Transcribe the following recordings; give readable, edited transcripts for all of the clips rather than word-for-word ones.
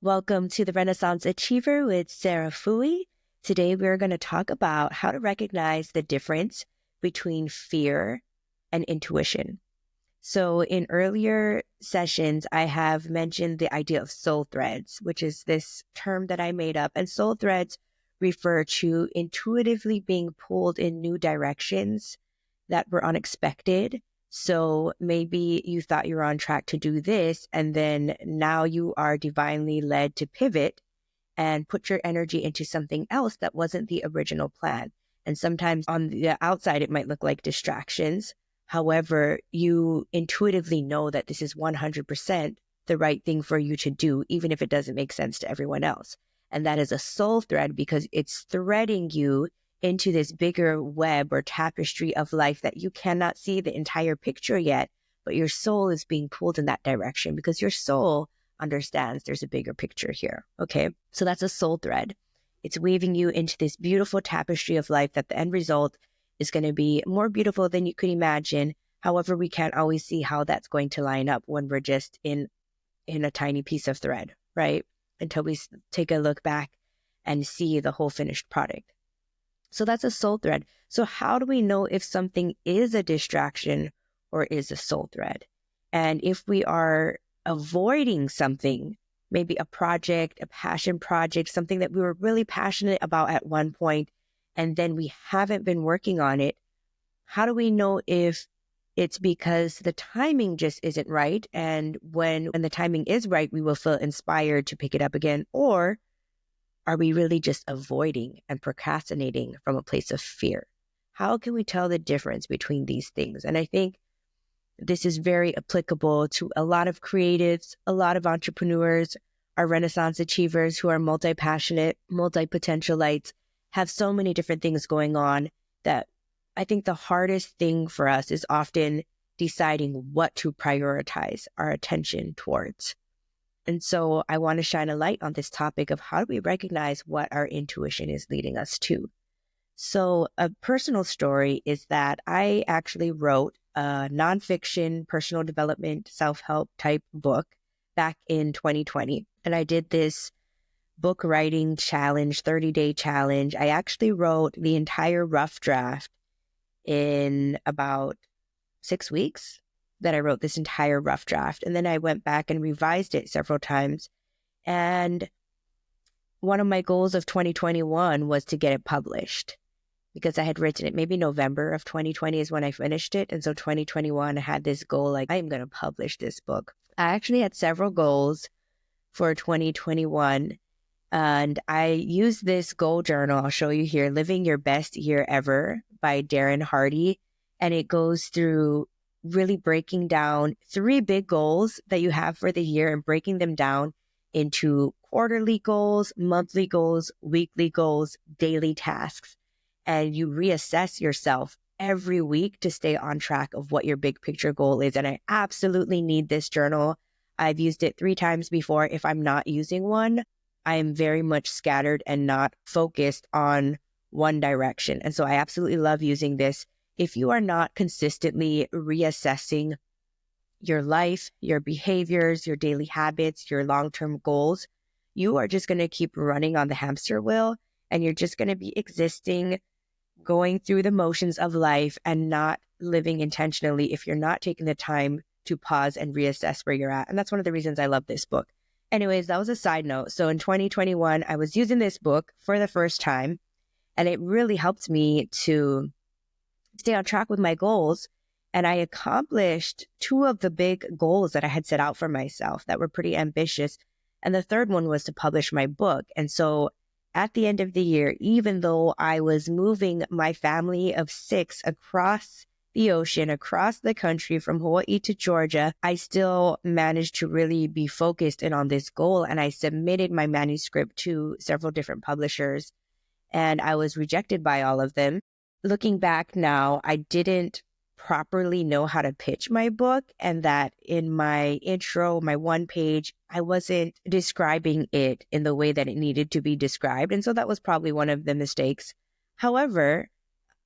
Welcome to the Renaissance Achiever with Sarah Fui. Today we're going to talk about how to recognize the difference between fear and intuition. So in earlier sessions, I have mentioned the idea of soul threads, which is this term that I made up. And soul threads refer to intuitively being pulled in new directions that were unexpected. So maybe you thought you were on track to do this, and then now you are divinely led to pivot and put your energy into something else that wasn't the original plan. And sometimes on the outside, it might look like distractions. However, you intuitively know that this is 100% the right thing for you to do, even if it doesn't make sense to everyone else. And that is a soul thread because it's threading you into this bigger web or tapestry of life that you cannot see the entire picture yet, but your soul is being pulled in that direction because your soul understands there's a bigger picture here. Okay. So that's a soul thread. It's weaving you into this beautiful tapestry of life that the end result is going to be more beautiful than you could imagine. However, we can't always see how that's going to line up when we're just in a tiny piece of thread, right? Until we take a look back and see the whole finished product. So that's a soul thread. So how do we know if something is a distraction or is a soul thread? And if we are avoiding something, maybe a project, a passion project, something that we were really passionate about at one point, and then we haven't been working on it, how do we know if it's because the timing just isn't right? And when the timing is right, we will feel inspired to pick it up again? Or are we really just avoiding and procrastinating from a place of fear? How can we tell the difference between these things? And I think this is very applicable to a lot of creatives, a lot of entrepreneurs, our Renaissance achievers who are multi-passionate, multi-potentialites, have so many different things going on that I think the hardest thing for us is often deciding what to prioritize our attention towards. And so I want to shine a light on this topic of how do we recognize what our intuition is leading us to. So a personal story is that I actually wrote a nonfiction personal development self-help type book back in 2020. And I did this book writing challenge, 30-day challenge. I actually wrote the entire rough draft in about 6 weeks that I wrote this entire rough draft. And then I went back and revised it several times. And one of my goals of 2021 was to get it published because I had written it. Maybe November of 2020 is when I finished it. And so 2021, I had this goal, like, I am going to publish this book. I actually had several goals for 2021. And I used this goal journal. I'll show you here, Living Your Best Year Ever by Darren Hardy. And it goes through really breaking down 3 big goals that you have for the year and breaking them down into quarterly goals, monthly goals, weekly goals, daily tasks. And you reassess yourself every week to stay on track of what your big picture goal is. And I absolutely need this journal. I've used it 3 times before. If I'm not using one, I am very much scattered and not focused on one direction. And so I absolutely love using this. If you are not consistently reassessing your life, your behaviors, your daily habits, your long-term goals, you are just going to keep running on the hamster wheel, and you're just going to be existing, going through the motions of life and not living intentionally if you're not taking the time to pause and reassess where you're at. And that's one of the reasons I love this book. Anyways, that was a side note. So in 2021, I was using this book for the first time, and it really helped me to stay on track with my goals. And I accomplished 2 of the big goals that I had set out for myself that were pretty ambitious. And the third one was to publish my book. And so at the end of the year, even though I was moving my family of 6 across the ocean, across the country from Hawaii to Georgia, I still managed to really be focused in on this goal. And I submitted my manuscript to several different publishers, and I was rejected by all of them. Looking back now, I didn't properly know how to pitch my book, and that in my intro, my 1 page, I wasn't describing it in the way that it needed to be described. And so that was probably one of the mistakes. However,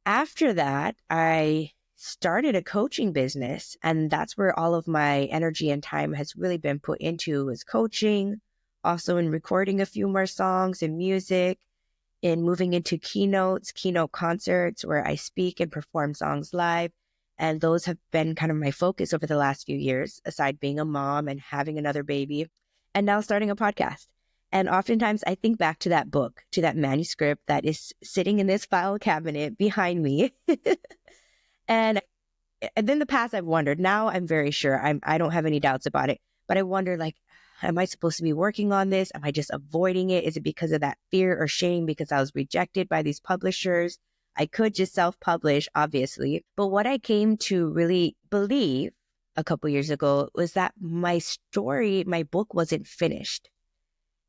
after that, I started a coaching business, and that's where all of my energy and time has really been put into, is coaching, also in recording a few more songs and music, in moving into keynote concerts where I speak and perform songs live. And those have been kind of my focus over the last few years, aside being a mom and having another baby, and now starting a podcast. And oftentimes I think back to that book, to that manuscript that is sitting in this file cabinet behind me. And in the past, I've wondered. Now I'm very sure. I don't have any doubts about it. But I wonder, like, am I supposed to be working on this? Am I just avoiding it? Is it because of that fear or shame because I was rejected by these publishers? I could just self-publish, obviously. But what I came to really believe a couple years ago was that my story, my book wasn't finished,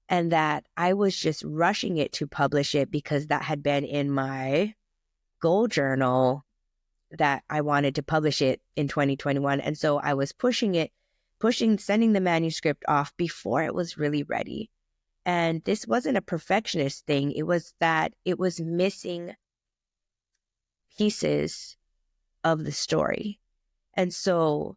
and that I was just rushing it to publish it because that had been in my goal journal that I wanted to publish it in 2021. And so I was sending the manuscript off before it was really ready. And this wasn't a perfectionist thing. It was that it was missing pieces of the story. And so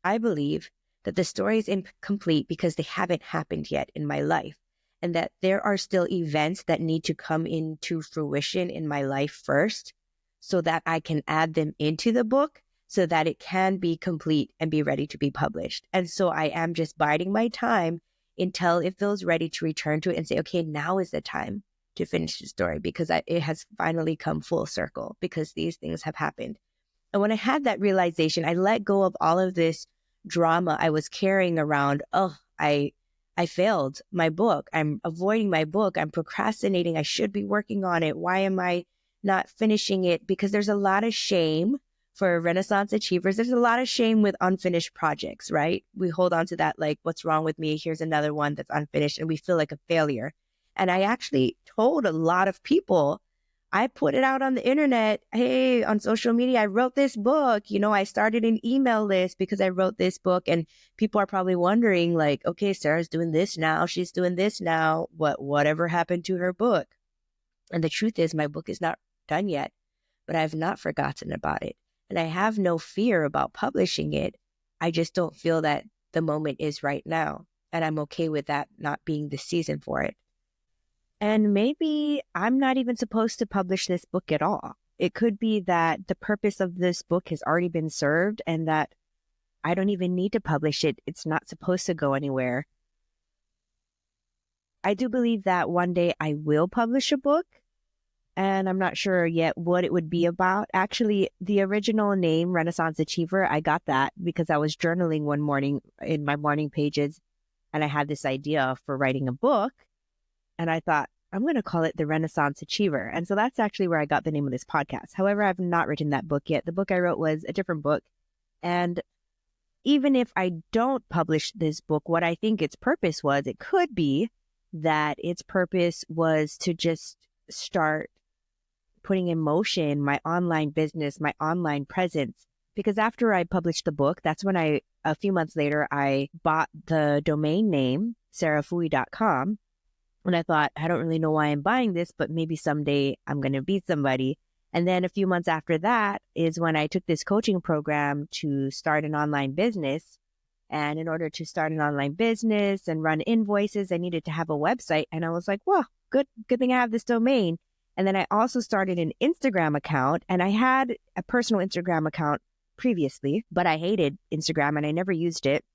I believe that the story is incomplete because they haven't happened yet in my life, and that there are still events that need to come into fruition in my life first so that I can add them into the book so that it can be complete and be ready to be published. And so I am just biding my time until it feels ready to return to it and say, okay, now is the time to finish the story because it has finally come full circle because these things have happened. And when I had that realization, I let go of all of this drama I was carrying around. Oh, I failed my book. I'm avoiding my book. I'm procrastinating. I should be working on it. Why am I not finishing it? Because there's a lot of shame for Renaissance achievers. There's a lot of shame with unfinished projects, right? We hold on to that, like, what's wrong with me? Here's another one that's unfinished, and we feel like a failure. And I actually told a lot of people, I put it out on the internet. Hey, on social media, I wrote this book. I started an email list because I wrote this book, and people are probably wondering, like, okay, Sarah's doing this now. She's doing this now. Whatever happened to her book? And the truth is, my book is not done yet, but I've not forgotten about it. And I have no fear about publishing it. I just don't feel that the moment is right now. And I'm okay with that not being the season for it. And maybe I'm not even supposed to publish this book at all. It could be that the purpose of this book has already been served and that I don't even need to publish it. It's not supposed to go anywhere. I do believe that one day I will publish a book, and I'm not sure yet what it would be about. Actually, the original name, Renaissance Achiever, I got that because I was journaling one morning in my morning pages, and I had this idea for writing a book. And I thought, I'm going to call it The Renaissance Achiever. And so that's actually where I got the name of this podcast. However, I've not written that book yet. The book I wrote was a different book. And even if I don't publish this book, what I think its purpose was, it could be that its purpose was to just start putting in motion my online business, my online presence. Because after I published the book, that's when a few months later, I bought the domain name, sarahfui.com. And I thought, I don't really know why I'm buying this, but maybe someday I'm going to be somebody. And then a few months after that is when I took this coaching program to start an online business. And in order to start an online business and run invoices, I needed to have a website. And I was like, well, good thing I have this domain. And then I also started an Instagram account, and I had a personal Instagram account previously, but I hated Instagram and I never used it.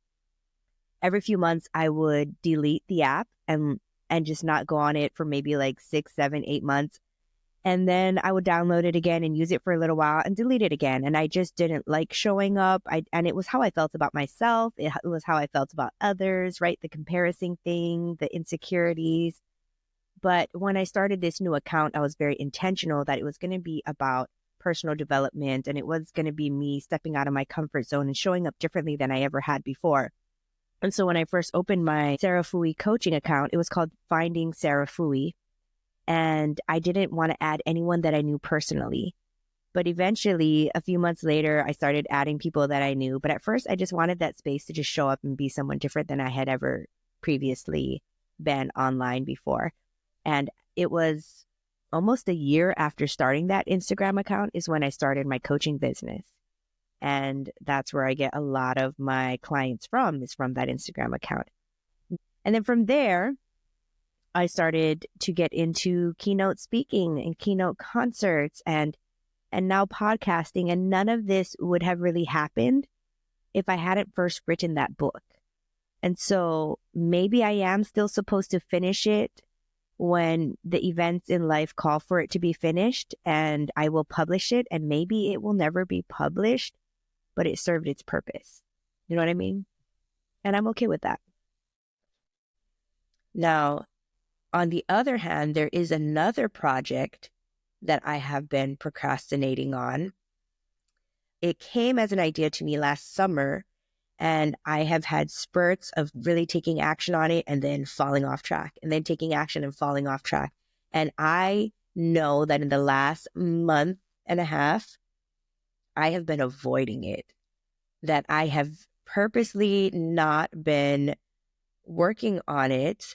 Every few months I would delete the app and just not go on it for maybe like 6, 7, 8 months. And then I would download it again and use it for a little while and delete it again. And I just didn't like showing up. And it was how I felt about myself. It was how I felt about others, right? The comparison thing, the insecurities. But when I started this new account, I was very intentional that it was going to be about personal development. And it was going to be me stepping out of my comfort zone and showing up differently than I ever had before. And so when I first opened my Sarah Fui coaching account, it was called Finding Sarah Fui. And I didn't want to add anyone that I knew personally. But eventually, a few months later, I started adding people that I knew. But at first, I just wanted that space to just show up and be someone different than I had ever previously been online before. And it was almost a year after starting that Instagram account is when I started my coaching business. And that's where I get a lot of my clients from, is from that Instagram account. And then from there, I started to get into keynote speaking and keynote concerts and now podcasting. And none of this would have really happened if I hadn't first written that book. And so maybe I am still supposed to finish it when the events in life call for it to be finished, and I will publish it, and maybe it will never be published, but it served its purpose. You know what I mean? And I'm okay with that. Now, on the other hand, there is another project that I have been procrastinating on. It came as an idea to me last summer, and I have had spurts of really taking action on it and then falling off track, and then taking action and falling off track. And I know that in the last month and a half, I have been avoiding it, that I have purposely not been working on it.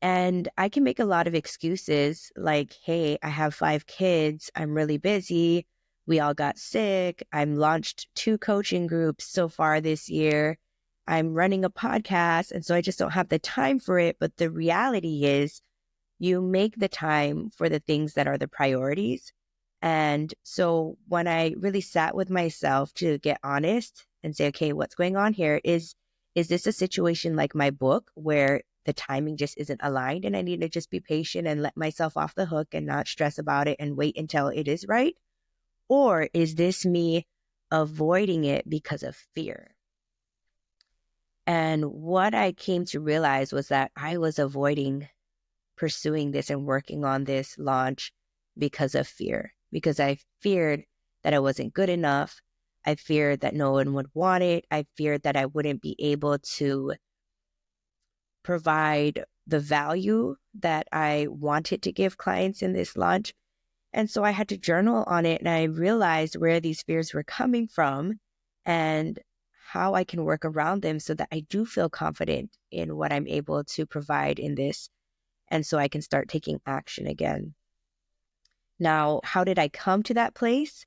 And I can make a lot of excuses like, hey, I have 5 kids. I'm really busy. We all got sick. I'm launched 2 coaching groups so far this year. I'm running a podcast. And so I just don't have the time for it. But the reality is you make the time for the things that are the priorities. And so when I really sat with myself to get honest and say, okay, what's going on here? Is this a situation like my book where the timing just isn't aligned and I need to just be patient and let myself off the hook and not stress about it and wait until it is right? Or is this me avoiding it because of fear? And what I came to realize was that I was avoiding pursuing this and working on this launch because of fear, because I feared that I wasn't good enough. I feared that no one would want it. I feared that I wouldn't be able to provide the value that I wanted to give clients in this launch. And so I had to journal on it, and I realized where these fears were coming from and how I can work around them so that I do feel confident in what I'm able to provide in this. And so I can start taking action again. Now, how did I come to that place?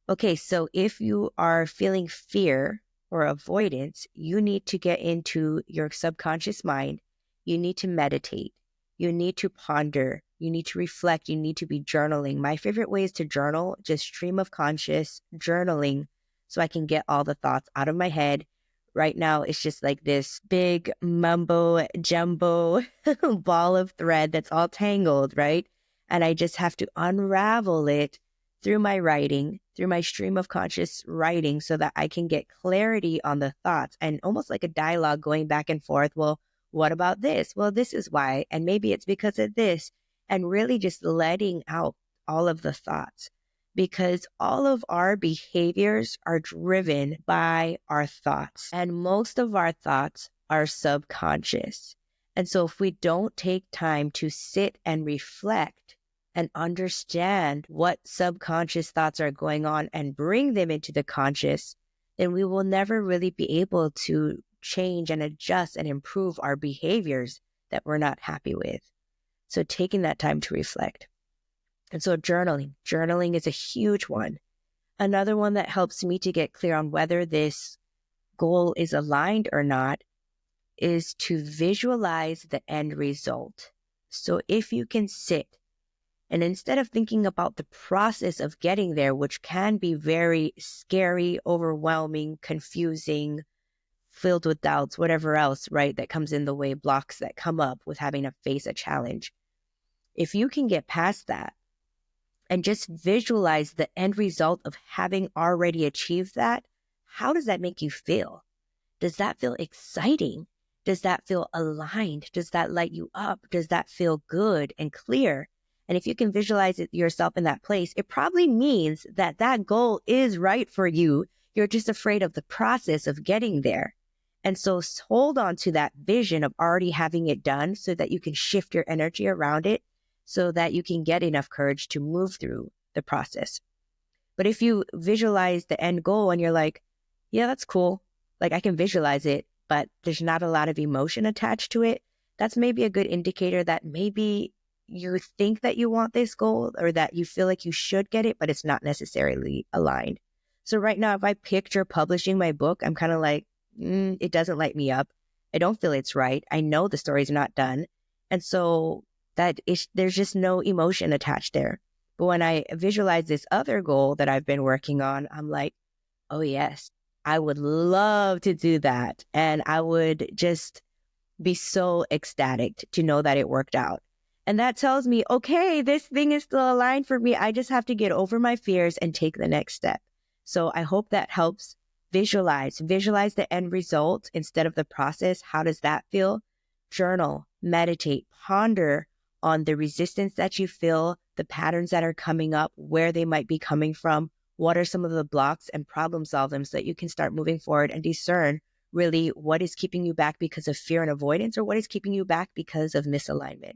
Okay, so if you are feeling fear or avoidance, you need to get into your subconscious mind. You need to meditate. You need to ponder. You need to reflect. You need to be journaling. My favorite way is to journal, just stream of conscious journaling, so I can get all the thoughts out of my head. Right now, it's just like this big mumbo jumbo ball of thread that's all tangled, right? And I just have to unravel it through my writing, through my stream of conscious writing, so that I can get clarity on the thoughts and almost like a dialogue going back and forth. Well, what about this? Well, this is why. And maybe it's because of this. And really just letting out all of the thoughts, because all of our behaviors are driven by our thoughts. And most of our thoughts are subconscious. And so if we don't take time to sit and reflect and understand what subconscious thoughts are going on and bring them into the conscious, then we will never really be able to change and adjust and improve our behaviors that we're not happy with. So taking that time to reflect. And so journaling is a huge one. Another one that helps me to get clear on whether this goal is aligned or not is to visualize the end result. So if you can sit and instead of thinking about the process of getting there, which can be very scary, overwhelming, confusing, filled with doubts, whatever else, right, that comes in the way, blocks that come up with having to face a challenge. If you can get past that and just visualize the end result of having already achieved that, how does that make you feel? Does that feel exciting? Does that feel aligned? Does that light you up? Does that feel good and clear? And if you can visualize it yourself in that place, it probably means that that goal is right for you. You're just afraid of the process of getting there. And so hold on to that vision of already having it done so that you can shift your energy around it so that you can get enough courage to move through the process. But if you visualize the end goal and you're like, yeah, that's cool. Like I can visualize it, but there's not a lot of emotion attached to it. That's maybe a good indicator that maybe you think that you want this goal or that you feel like you should get it, but it's not necessarily aligned. So right now, if I picture publishing my book, I'm kind of like, it doesn't light me up. I don't feel it's right. I know the story's not done. And so there's just no emotion attached there. But when I visualize this other goal that I've been working on, I'm like, oh, yes, I would love to do that. And I would just be so ecstatic to know that it worked out. And that tells me, okay, this thing is still aligned for me. I just have to get over my fears and take the next step. So I hope that helps. Visualize the end result instead of the process. How does that feel? Journal, meditate, ponder on the resistance that you feel, the patterns that are coming up, where they might be coming from. What are some of the blocks, and problem solve them so that you can start moving forward and discern really what is keeping you back because of fear and avoidance, or what is keeping you back because of misalignment.